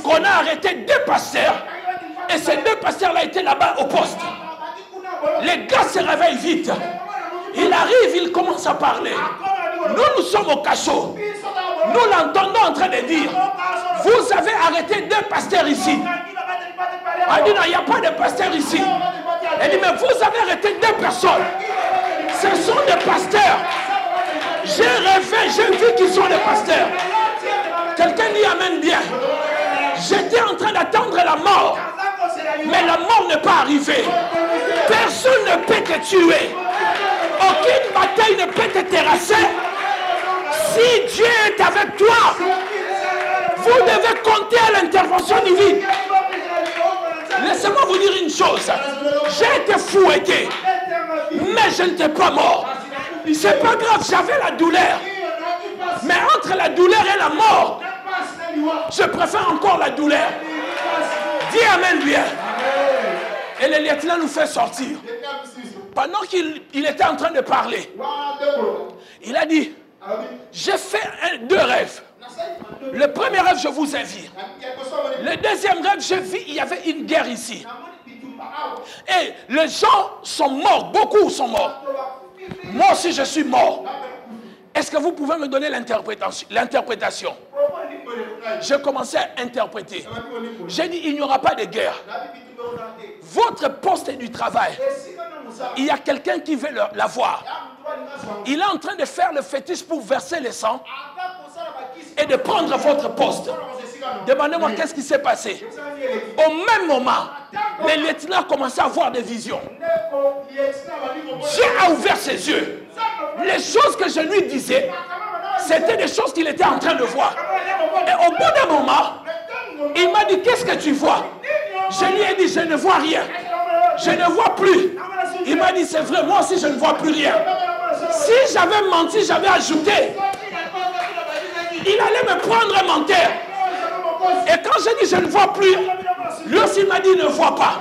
qu'on a arrêté 2 pasteurs. Et ces 2 pasteurs-là étaient là-bas au poste. Les gars se réveillent vite. Il arrive, il commence à parler. Nous sommes au cachot. Nous l'entendons en train de dire, vous avez arrêté 2 pasteurs ici. On dit non, il n'y a pas de pasteurs ici. Elle dit, mais vous avez arrêté 2 personnes. Ce sont des pasteurs. J'ai rêvé, j'ai vu qu'ils sont des pasteurs. Quelqu'un dit Amen bien. J'étais en train d'attendre la mort. Mais la mort n'est pas arrivée. Personne ne peut te tuer. Aucune bataille ne peut te terrasser. Si Dieu est avec toi, vous devez compter à l'intervention divine. Laissez-moi vous dire une chose. J'ai été fouetté, mais je n'étais pas mort. C'est pas grave, j'avais la douleur. Mais entre la douleur et la mort, je préfère encore la douleur. Dis Amen bien. Et le lieutenant nous fait sortir. Pendant qu'il était en train de parler, il a dit, j'ai fait 2 rêves. Le premier rêve, je vous invite. Le deuxième rêve, j'ai vu, il y avait une guerre ici. Et les gens sont morts, beaucoup sont morts. Moi aussi, je suis mort. Est-ce que vous pouvez me donner l'interprétation? J'ai commencé à interpréter. J'ai dit, il n'y aura pas de guerre. Votre poste du travail, il y a quelqu'un qui veut la voir. Il est en train de faire le fétiche pour verser le sang. et de prendre votre poste. Demandez-moi qu'est-ce qui s'est passé. Au même moment, les lieutenants commençaient à avoir des visions. Dieu a ouvert ses yeux. Les choses que je lui disais, c'était des choses qu'il était en train de voir. Et au bout d'un moment, il m'a dit, qu'est-ce que tu vois? Je lui ai dit, je ne vois rien. Je ne vois plus. Il m'a dit, c'est vrai, moi aussi je ne vois plus rien. Si j'avais menti, j'avais ajouté. Il allait me prendre un menteur. Et quand j'ai dit, je ne vois plus, lui aussi m'a dit, ne vois pas.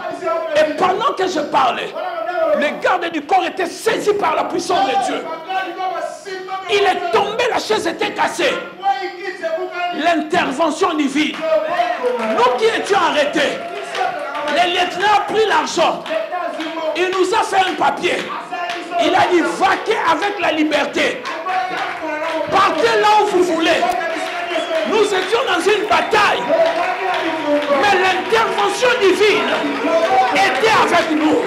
Et pendant que je parlais, le garde du corps était saisi par la puissance de Dieu. Il est tombé, la chaise était cassée. L'intervention divine. Nous qui étions arrêtés, les lieutenants ont pris l'argent. Il nous a fait un papier. Il a dit, vaquez avec la liberté. Partez là où vous voulez. Nous étions dans une bataille. Mais l'intervention divine était avec nous.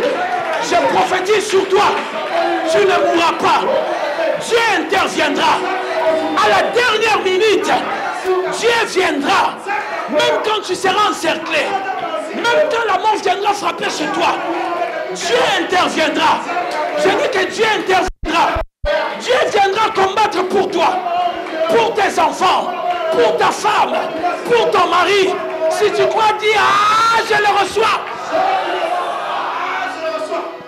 Je prophétise sur toi. Tu ne mourras pas. Dieu interviendra. À la dernière minute, Dieu viendra. Même quand tu seras encerclé. Même quand la mort viendra frapper chez toi. Dieu interviendra. Je dis que Dieu interviendra. Dieu viendra combattre pour toi. Pour tes enfants. Pour ta femme. Pour ton mari. Si tu crois, dis, ah, je le reçois.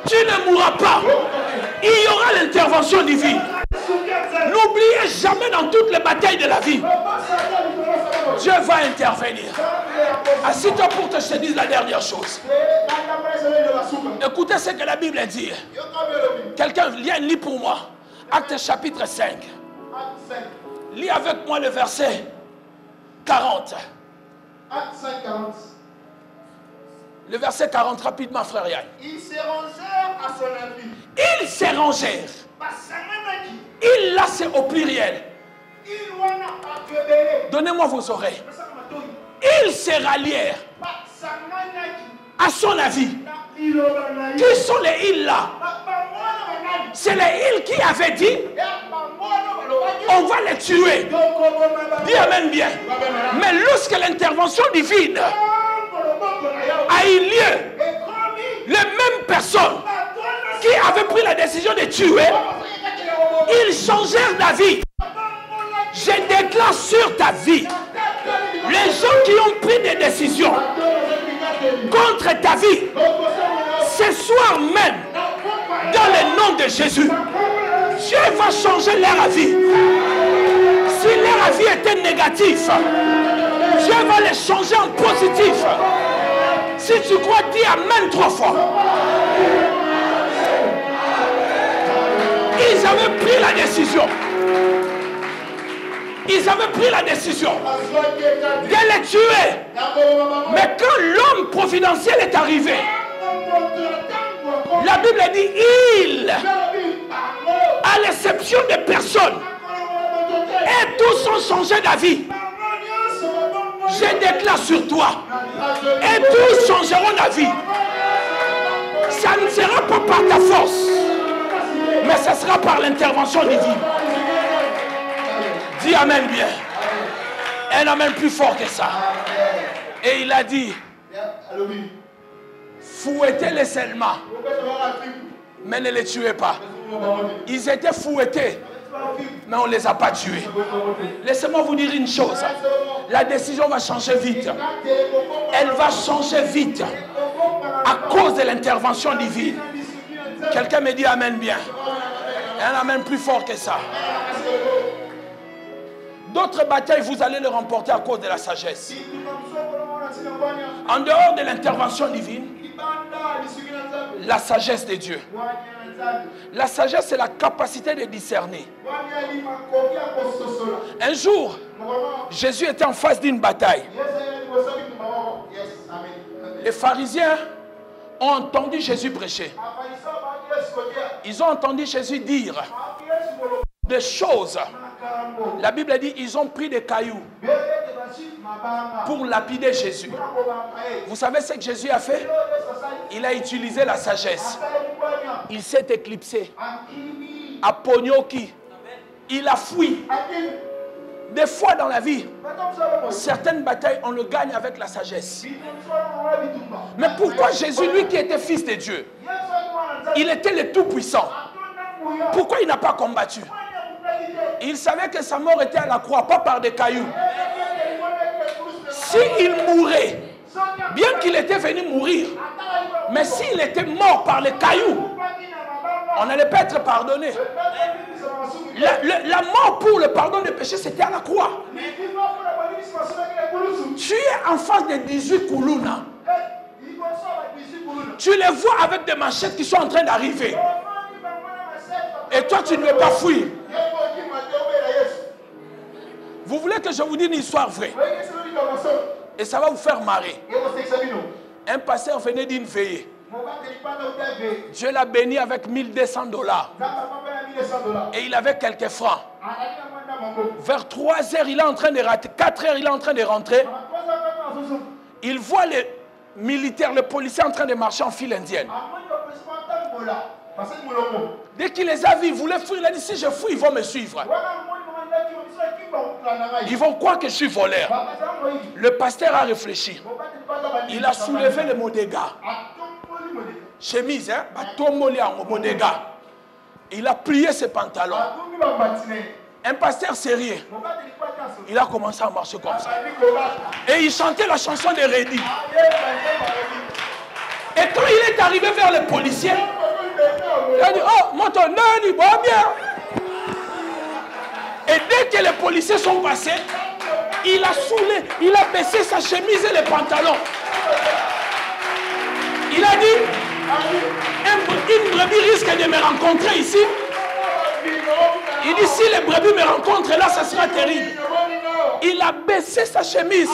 Tu ne mourras pas. Il y aura l'intervention divine. N'oubliez jamais dans toutes les batailles de la vie. Dieu va intervenir. Assis-toi pour que je te dise la dernière chose. Écoutez ce que la Bible dit. Quelqu'un lit pour moi. Actes chapitre 5. Lis avec moi le verset 40. Acte 5, 40. Le verset 40 rapidement, frère Yann. Ils se rangèrent à son avis. Ils se rangèrent. Il là c'est au pluriel. Donnez-moi vos oreilles. Ils se rallièrent à son avis. Qui sont les îles là? C'est les îles qui avaient dit on va les tuer. Dis amen bien. Mais lorsque l'intervention divine a eu lieu, les mêmes personnes qui avaient pris la décision de tuer, ils changèrent d'avis. Je déclare sur ta vie, les gens qui ont pris des décisions contre ta vie, ce soir même, dans le nom de Jésus, Dieu va changer leur avis. Si leur avis était négatif, Dieu va les changer en positif. Si tu crois, dis amen 3 fois. Ils avaient pris la décision. Ils avaient pris la décision de les tuer. Mais quand l'homme providentiel est arrivé, la Bible dit il, à l'exception des personnes, et tous ont changé d'avis. Je déclare sur toi, et tous changeront d'avis. Ça ne sera pas par ta force, mais ça sera par l'intervention divine. Dis amen bien. Un amen plus fort que ça. Et il a dit, fouettez-les seulement, mais ne les tuez pas. Ils étaient fouettés, mais on ne les a pas tués. Laissez-moi vous dire une chose. La décision va changer vite. Elle va changer vite à cause de l'intervention divine. Quelqu'un me dit amen bien. Un amen plus fort que ça. D'autres batailles, vous allez les remporter à cause de la sagesse. En dehors de l'intervention divine, la sagesse de Dieu. La sagesse, c'est la capacité de discerner. Un jour, Jésus était en face d'une bataille. Les pharisiens ont entendu Jésus prêcher. Ils ont entendu Jésus dire des choses. La Bible dit ils ont pris des cailloux pour lapider Jésus. Vous savez ce que Jésus a fait? Il a utilisé la sagesse. Il s'est éclipsé. Aponyoki. Il a fui. Des fois dans la vie, certaines batailles, on le gagne avec la sagesse. Mais pourquoi Jésus, lui qui était fils de Dieu, il était le Tout-Puissant, pourquoi il n'a pas combattu? Il savait que sa mort était à la croix, pas par des cailloux. S'il mourait, bien qu'il était venu mourir, mais s'il était mort par les cailloux, on n'allait pas être pardonné. La mort pour le pardon des péchés, c'était à la croix. Tu es en face des 18 Koulouna. Tu les vois avec des machettes qui sont en train d'arriver. Et toi, tu ne veux pas fuir. Vous voulez que je vous dise une histoire vraie? Et ça va vous faire marrer. Un pasteur venait d'une veillée. Dieu l'a béni avec $1200. Et il avait quelques francs. Vers 3 heures, il est en train de rentrer. 4 heures, il est en train de rentrer. Il voit les militaires, les policiers en train de marcher en file indienne. Dès qu'il les a vus, il voulait fuir. Il a dit, si je fuis, ils vont me suivre. Ils vont croire que je suis voleur. Le pasteur a réfléchi. Il a soulevé le modéga. Chemise, hein? Il a plié ses pantalons. Un pasteur sérieux. Il a commencé à marcher comme ça. Et il chantait la chanson de Rédi. Et quand il est arrivé vers les policiers, il a dit, oh, mon tonnerre, il va bien. Et dès que les policiers sont passés, il a saoulé, il a baissé sa chemise et les pantalons. Il a dit, une brebis risque de me rencontrer ici. Il dit, si les brebis me rencontrent là, ça sera terrible. Il a baissé sa chemise.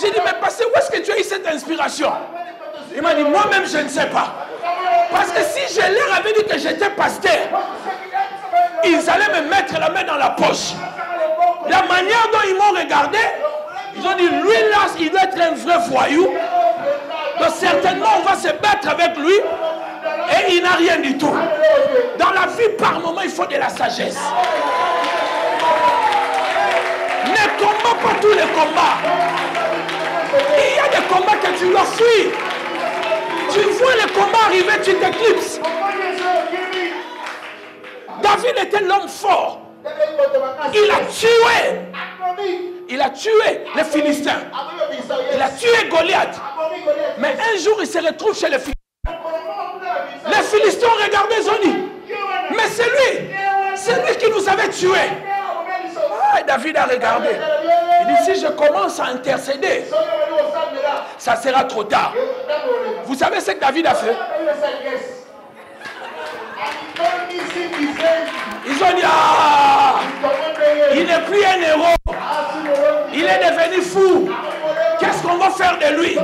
J'ai dit, mais pasteur, où est-ce que tu as eu cette inspiration? Il m'a dit, moi-même, je ne sais pas. Parce que si je leur avais dit que j'étais pasteur, ils allaient me mettre la main dans la poche. La manière dont ils m'ont regardé, ils ont dit, lui là, il doit être un vrai voyou. Donc certainement, on va se battre avec lui. Et il n'a rien du tout. Dans la vie, par moment, il faut de la sagesse. Ne combat pas tous les combats. Il y a des combats que tu dois fuir. Tu vois les combats arriver, tu t'éclipses. David était l'homme fort. Il a tué les Philistins. Il a tué Goliath. Mais un jour, il se retrouve chez les Philistins. Les Philistins ont regardé, ils ont dit, mais c'est lui qui nous avait tués. Ah, David a regardé. Il dit, si je commence à intercéder, ça sera trop tard. Vous savez ce que David a fait? Ils ont dit, ah, il n'est plus un héros. Il est devenu fou. Qu'est-ce qu'on va faire de lui?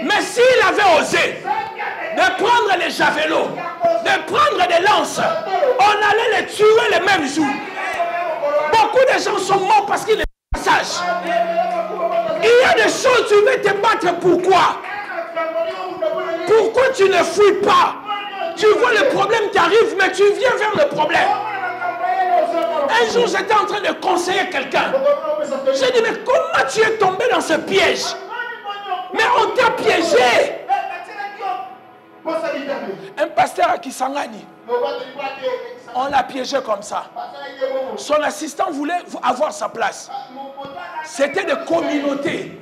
Mais s'il avait osé de prendre les javelots, de prendre des lances, on allait les tuer le même jour. Beaucoup de gens sont morts parce qu'ils ne sont pas sages. Il y a des choses, tu veux te battre, pourquoi? Pourquoi tu ne fuis pas? Tu vois le problème qui arrive, mais tu viens vers le problème. Un jour, j'étais en train de conseiller quelqu'un. J'ai dit, mais comment tu es tombé dans ce piège? Mais on t'a piégé. Un pasteur à Kisangani, on l'a piégé comme ça. Son assistant voulait avoir sa place. C'était des communautés.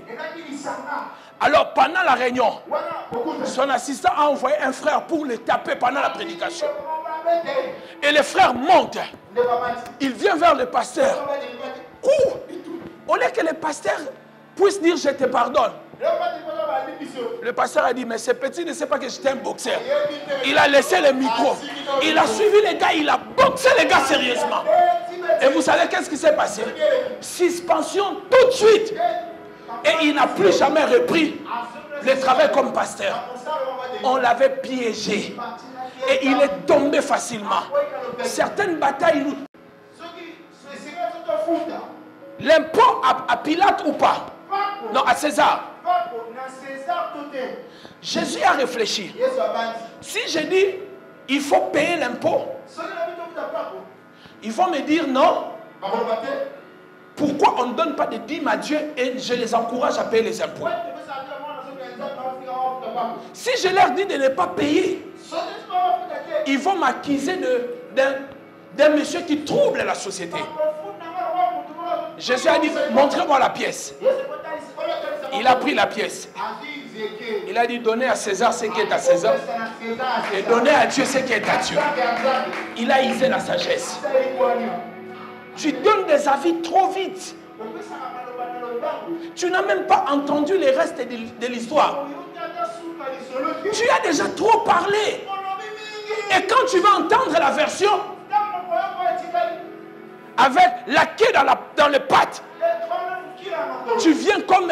Alors pendant la réunion, son assistant a envoyé un frère pour le taper pendant la prédication. Et le frère monte. Il vient vers le pasteur. Cours. Au lieu que le pasteur puisse dire je te pardonne. Le pasteur a dit, mais ce petit ne sait pas que j'étais un boxeur. Il a laissé le micro. Il a suivi les gars, il a boxé les gars sérieusement. Et vous savez qu'est-ce qui s'est passé? Suspension tout de suite. Et il n'a plus jamais repris le travail comme pasteur. On l'avait piégé. Et il est tombé facilement. Certaines batailles nous... L'impôt à Pilate ou pas? Non, à César. Jésus a réfléchi. Si je dis, il faut payer l'impôt, ils vont me dire non. Pourquoi on ne donne pas de dîmes à Dieu et je les encourage à payer les impôts? Si je leur dis de ne pas payer, ils vont m'accuser d'un monsieur qui trouble la société. Jésus a dit, montrez-moi la pièce. Il a pris la pièce. Il a dit, donnez à César ce qui est à César et donnez à Dieu ce qui est à Dieu. Il a usé la sagesse. Tu donnes des avis trop vite. Tu n'as même pas entendu les restes de l'histoire. Tu as déjà trop parlé. Et quand tu vas entendre la version avec la queue dans les pattes, tu viens comme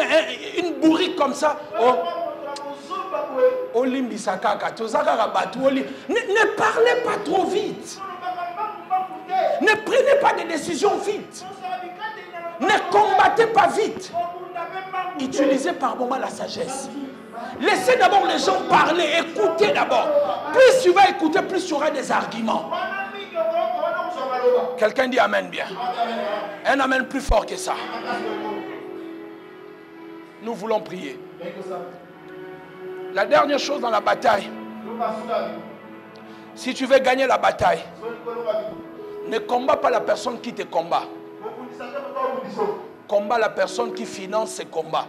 une bourrique comme ça. Ne parlez pas trop vite. Ne prenez pas de décisions vite. Ne combattez pas vite. Utilisez par moments la sagesse. Laissez d'abord les gens parler. Écoutez d'abord. Plus tu vas écouter, plus tu auras des arguments. Quelqu'un dit amen bien. Un amen plus fort que ça. Nous voulons prier. La dernière chose dans la bataille, si tu veux gagner la bataille, ne combat pas la personne qui te combat. Combat la personne qui finance ces combats.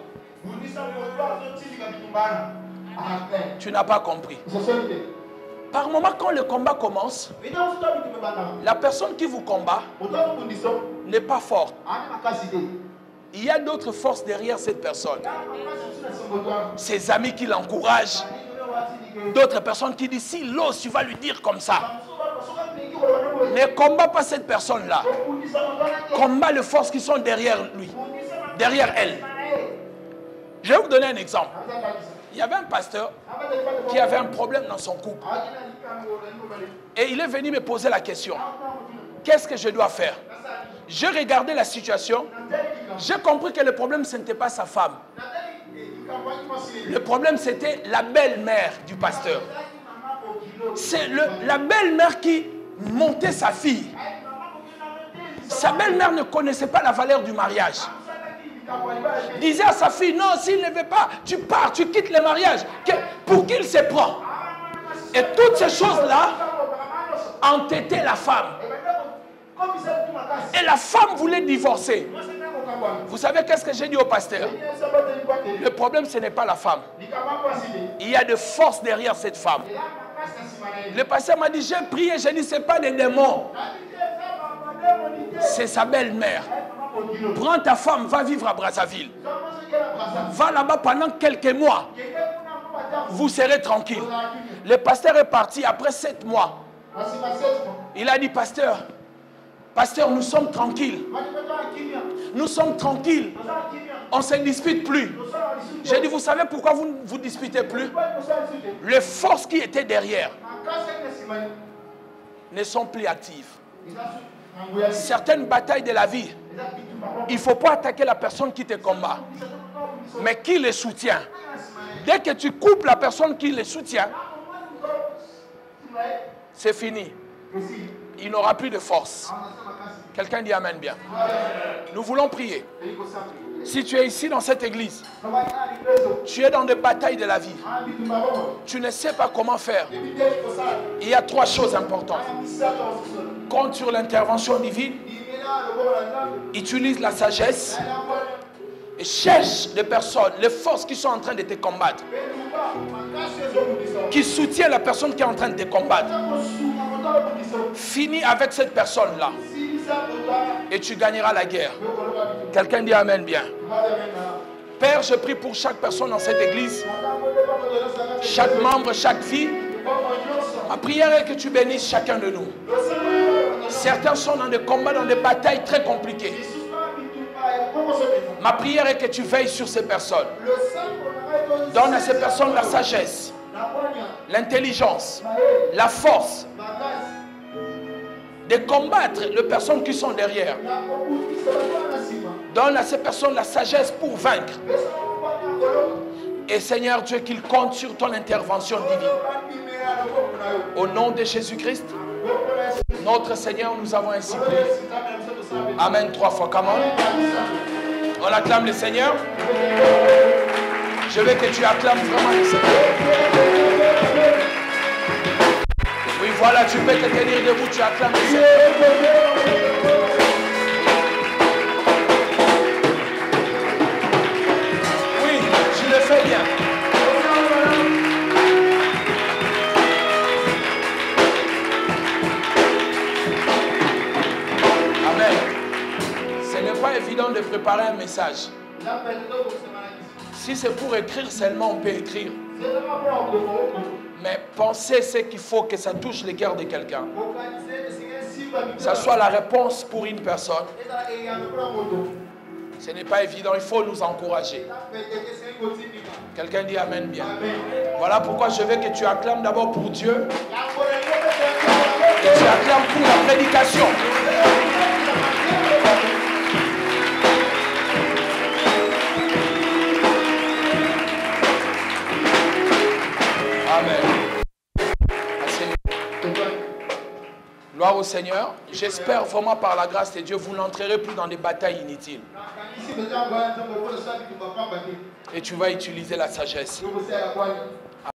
Tu n'as pas compris. Par moment, quand le combat commence, la personne qui vous combat n'est pas forte. Il y a d'autres forces derrière cette personne. Ses amis qui l'encouragent. D'autres personnes qui disent, si l'ose, tu vas lui dire comme ça. Ne combat pas cette personne-là. Combat les forces qui sont derrière lui, derrière elle. Je vais vous donner un exemple. Il y avait un pasteur qui avait un problème dans son couple. Et il est venu me poser la question. Qu'est-ce que je dois faire? J'ai regardé la situation. J'ai compris que le problème, ce n'était pas sa femme. Le problème, c'était la belle-mère du pasteur. C'est la belle-mère qui montait sa fille. Sa belle-mère ne connaissait pas la valeur du mariage. Disait à sa fille, non, s'il ne veut pas, tu pars, tu quittes le mariage. Pour qu'il se prend. Et toutes ces choses-là entêtaient la femme. Et la femme voulait divorcer. Vous savez qu'est-ce que j'ai dit au pasteur? Le problème, ce n'est pas la femme. Il y a de force derrière cette femme. Le pasteur m'a dit, j'ai prié, j'ai dit, ce n'est pas des démons. C'est sa belle-mère. Prends ta femme, va vivre à Brazzaville. Va là-bas pendant quelques mois. Vous serez tranquille. Le pasteur est parti après 7 mois. Il a dit, pasteur, nous sommes tranquilles. Nous sommes tranquilles. On ne se dispute plus. J'ai dit, vous savez pourquoi vous ne vous disputez plus? Les forces qui étaient derrière ne sont plus actives. Certaines batailles de la vie, il ne faut pas attaquer la personne qui te combat, mais qui les soutient. Dès que tu coupes la personne qui les soutient, c'est fini. Il n'aura plus de force. Quelqu'un dit amen bien. Nous voulons prier. Si tu es ici dans cette église, tu es dans des batailles de la vie, tu ne sais pas comment faire, il y a 3 choses importantes. Compte sur l'intervention divine, utilise la sagesse et cherche des personnes, les forces qui sont en train de te combattre, qui soutiennent la personne qui est en train de te combattre. Finis avec cette personne-là et tu gagneras la guerre. Quelqu'un dit amen bien. Père, je prie pour chaque personne dans cette église, chaque membre, chaque fille. Ma prière est que tu bénisses chacun de nous. Certains sont dans des combats, dans des batailles très compliquées. Ma prière est que tu veilles sur ces personnes. Donne à ces personnes la sagesse, l'intelligence, la force de combattre les personnes qui sont derrière. Donne à ces personnes la sagesse pour vaincre. Et Seigneur Dieu, qu'ils comptent sur ton intervention divine. Au nom de Jésus-Christ, notre Seigneur, nous avons ainsi prié. Amen 3 fois. Comment? On acclame le Seigneur. Je veux que tu acclames vraiment le Seigneur. Oui, voilà, tu peux te tenir debout, tu acclames le Seigneur. Oui, tu le fais bien. Amen. Ce n'est pas évident de préparer un message. Si c'est pour écrire seulement, on peut écrire. Mais pensez ce qu'il faut que ça touche le cœur de quelqu'un. Que ça soit la réponse pour une personne. Ce n'est pas évident, il faut nous encourager. Quelqu'un dit Amen bien. Voilà pourquoi je veux que tu acclames d'abord pour Dieu. Que tu acclames pour la prédication. Amen. Gloire au Seigneur. J'espère vraiment par la grâce de Dieu, vous n'entrerez plus dans des batailles inutiles. Et tu vas utiliser la sagesse.